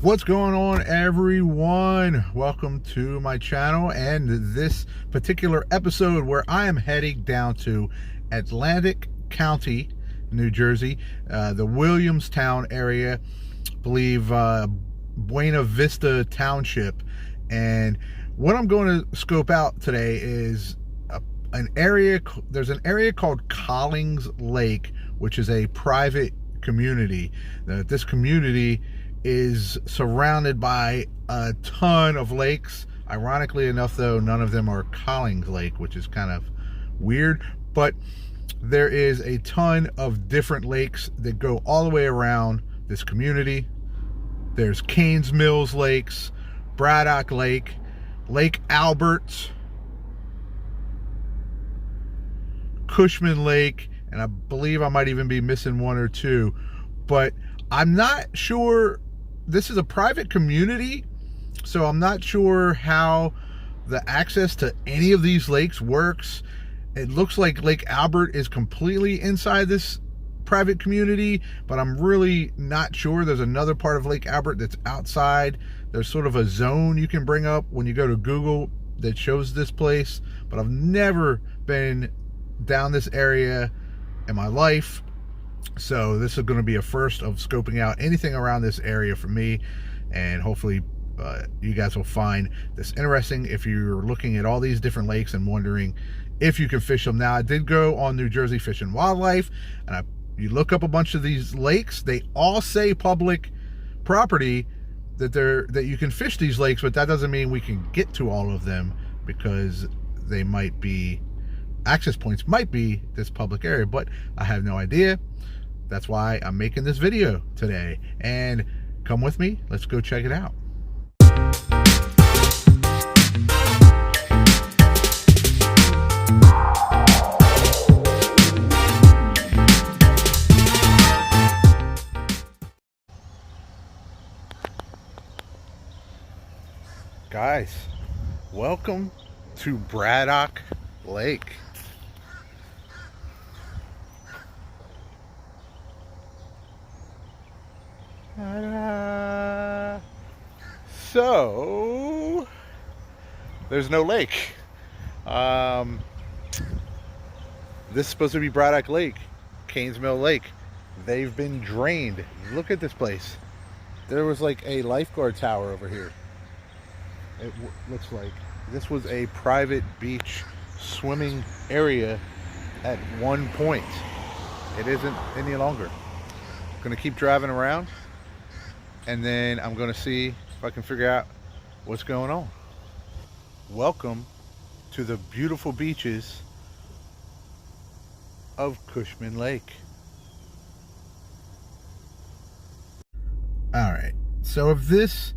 What's going on, everyone? Welcome to my channel and this particular episode where I am heading down to Atlantic County, New Jersey, the Williamstown area, I believe Buena Vista Township. And what I'm going to scope out today is an area. There's an area called Collings Lake, which is a private community. This community is surrounded by a ton of lakes. Ironically enough, though, none of them are Collings Lake, which is kind of weird, but there is a ton of different lakes that go all the way around this community. There's Canes Mills Lakes, Braddock Lake, Lake Albert, Cushman Lake, and I believe I might even be missing one or two, but I'm not sure. This is a private community, so I'm not sure how the access to any of these lakes works. It looks like Lake Albert is completely inside this private community, but I'm really not sure. There's another part of Lake Albert that's outside. There's sort of a zone you can bring up when you go to Google that shows this place, but I've never been down this area in my life. So this is going to be a first of scoping out anything around this area for me, and hopefully you guys will find this interesting if you're looking at all these different lakes and wondering if you can fish them. Now, I did go on New Jersey Fish and Wildlife, and you look up a bunch of these lakes, they all say public property, that you can fish these lakes, but that doesn't mean we can get to all of them, because they might be, access points might be this public area, but I have no idea. That's why I'm making this video today, and come with me, let's go check it out. Guys, welcome to Braddock Lake. So there's no lake. This is supposed to be Braddock Lake, Canes Mill Lake. They've been drained. Look at this place. There was like a lifeguard tower over here. It looks like this was a private beach swimming area at one point. It isn't any longer. I'm gonna keep driving around, and then I'm gonna see if I can figure out what's going on. Welcome to the beautiful beaches of Cushman Lake. All right, so if this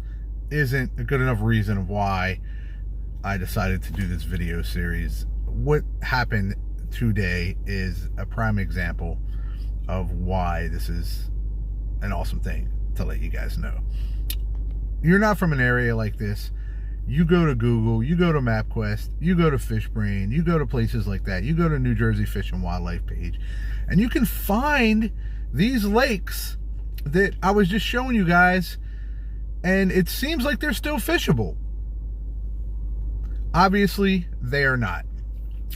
isn't a good enough reason of why I decided to do this video series, what happened today is a prime example of why this is an awesome thing to let you guys know. You're not from an area like this, you go to Google, you go to MapQuest, you go to FishBrain, you go to places like that, you go to New Jersey Fish and Wildlife page, and you can find these lakes that I was just showing you guys, and it seems like they're still fishable. Obviously, they are not.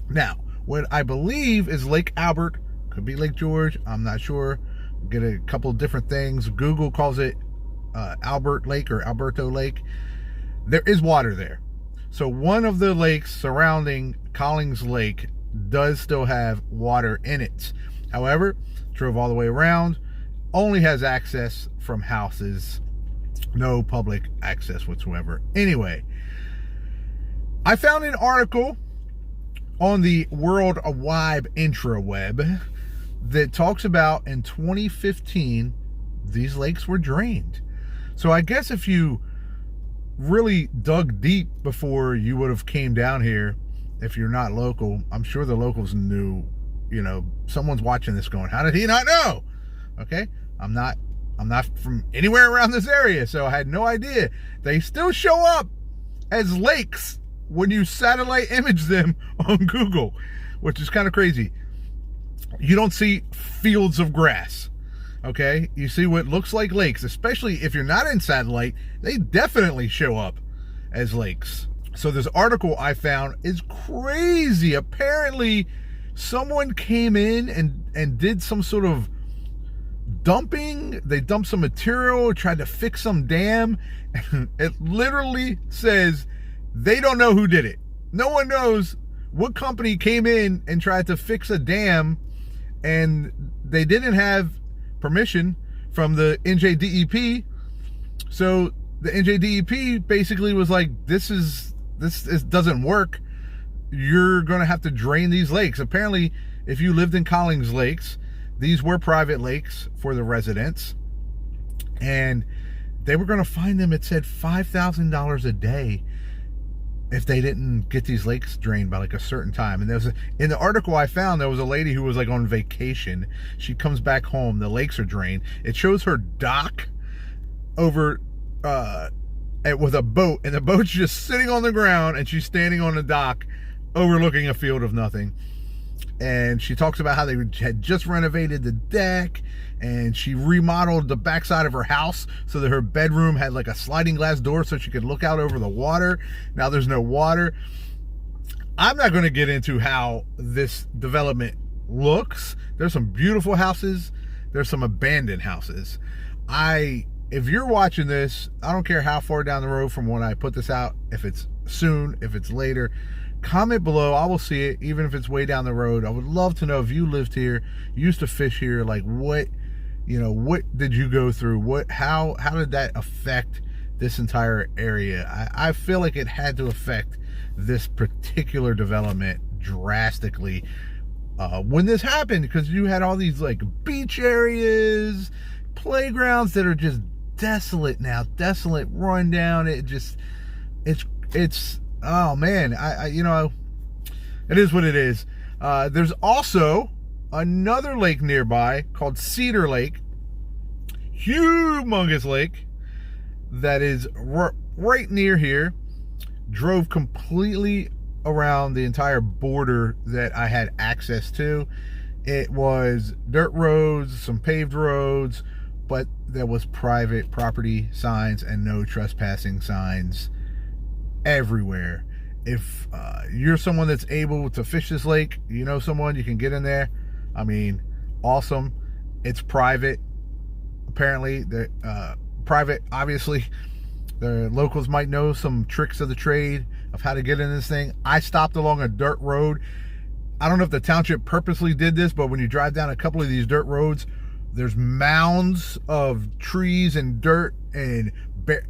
Now, what I believe is Lake Albert, could be Lake George, I'm not sure. Get a couple different things. Google calls it Albert Lake or Alberto Lake. There is water there. So one of the lakes surrounding Collings Lake does still have water in it. However, drove all the way around, only has access from houses, no public access whatsoever. Anyway, I found an article on the World Wide Intraweb that talks about in 2015 these lakes were drained. So I guess if you really dug deep before you would have came down here, if you're not local, I'm sure the locals knew. You know, someone's watching this going, how did he not know? Okay, I'm not from anywhere around this area, so I had no idea. They still show up as lakes when you satellite image them on Google, which is kind of crazy. You don't see fields of grass. Okay, you see what looks like lakes, especially if you're not in satellite, they definitely show up as lakes. So this article I found is crazy. Apparently someone came in and did some sort of dumping. They dumped some material, tried to fix some dam, and it literally says they don't know who did it. No one knows what company came in and tried to fix a dam, and they didn't have permission from the NJDEP. So the NJDEP basically was like, this doesn't work. You're going to have to drain these lakes. Apparently, if you lived in Collings Lakes, these were private lakes for the residents, and they were going to fine them, it said $5,000 a day if they didn't get these lakes drained by like a certain time. And in the article I found, there was a lady who was like on vacation. She comes back home, the lakes are drained. It shows her dock over with a boat, and the boat's just sitting on the ground, and she's standing on the dock overlooking a field of nothing. And she talks about how they had just renovated the deck, and she remodeled the backside of her house so that her bedroom had like a sliding glass door so she could look out over the water. Now there's no water. I'm not going to get into how this development looks. There's some beautiful houses. There's some abandoned houses. If you're watching this, I don't care how far down the road from when I put this out, if it's soon, if it's later, comment below. I will see it, even if it's way down the road. I would love to know if you lived here, used to fish here, like what did you go through? How did that affect this entire area? I feel like it had to affect this particular development drastically when this happened, because you had all these like beach areas, playgrounds that are just desolate now, desolate, run down. It's oh man, it is what it is. There's also another lake nearby called Cedar Lake, humongous lake that is right near here. Drove completely around the entire border that I had access to. It was dirt roads, some paved roads, but there was private property signs and no trespassing signs everywhere. If you're someone that's able to fish this lake, you know someone, you can get in there. I mean, awesome. It's private. Apparently, the private, obviously, the locals might know some tricks of the trade of how to get in this thing. I stopped along a dirt road. I don't know if the township purposely did this, but when you drive down a couple of these dirt roads, there's mounds of trees and dirt and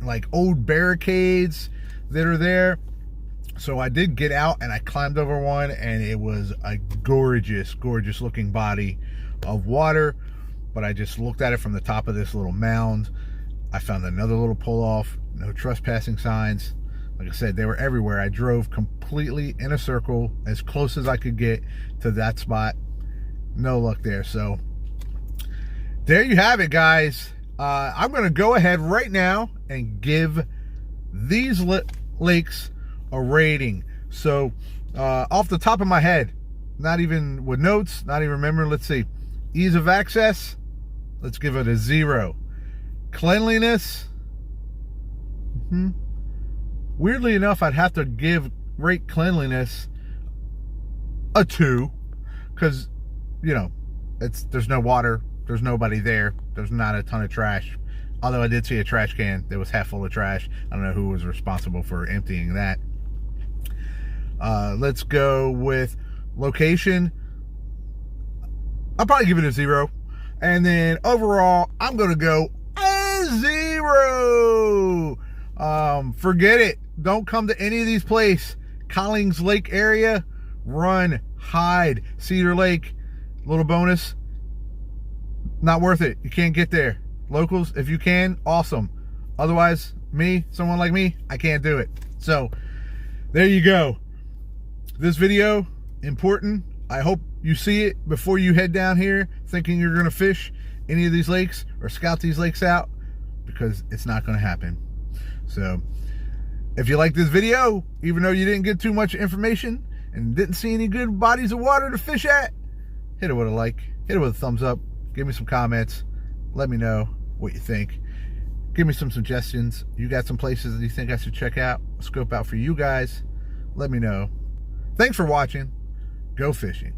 like old barricades that are there. So I did get out and I climbed over one, and it was a gorgeous looking body of water. But I just looked at it from the top of this little mound. I found another little pull off, no trespassing signs. Like I said, they were everywhere. I drove completely in a circle as close as I could get to that spot. No luck there. So there you have it, guys. I'm going to go ahead right now and give these lakes a rating. So off the top of my head, not even with notes, not even remember, let's see. Ease of access, let's give it a 0. Cleanliness, weirdly enough, I'd have to rate cleanliness a 2, because there's no water, there's nobody there, there's not a ton of trash. Although I did see a trash can that was half full of trash. I don't know who was responsible for emptying that. Let's go with location. I'll probably give it a 0. And then overall, I'm going to go a 0. Forget it. Don't come to any of these places. Collings Lake area, run, hide. Cedar Lake, little bonus, not worth it. You can't get there. Locals, if you can, awesome. Otherwise, someone like me, I can't do it. So there you go. This video, important. I hope you see it before you head down here thinking you're going to fish any of these lakes or scout these lakes out, because it's not going to happen. So if you like this video, even though you didn't get too much information and didn't see any good bodies of water to fish at, hit it with a like, hit it with a thumbs up, give me some comments. Let me know what you think. Give me some suggestions. You got some places that you think I should check out, scope out for you guys? Let me know. Thanks for watching. Go fishing.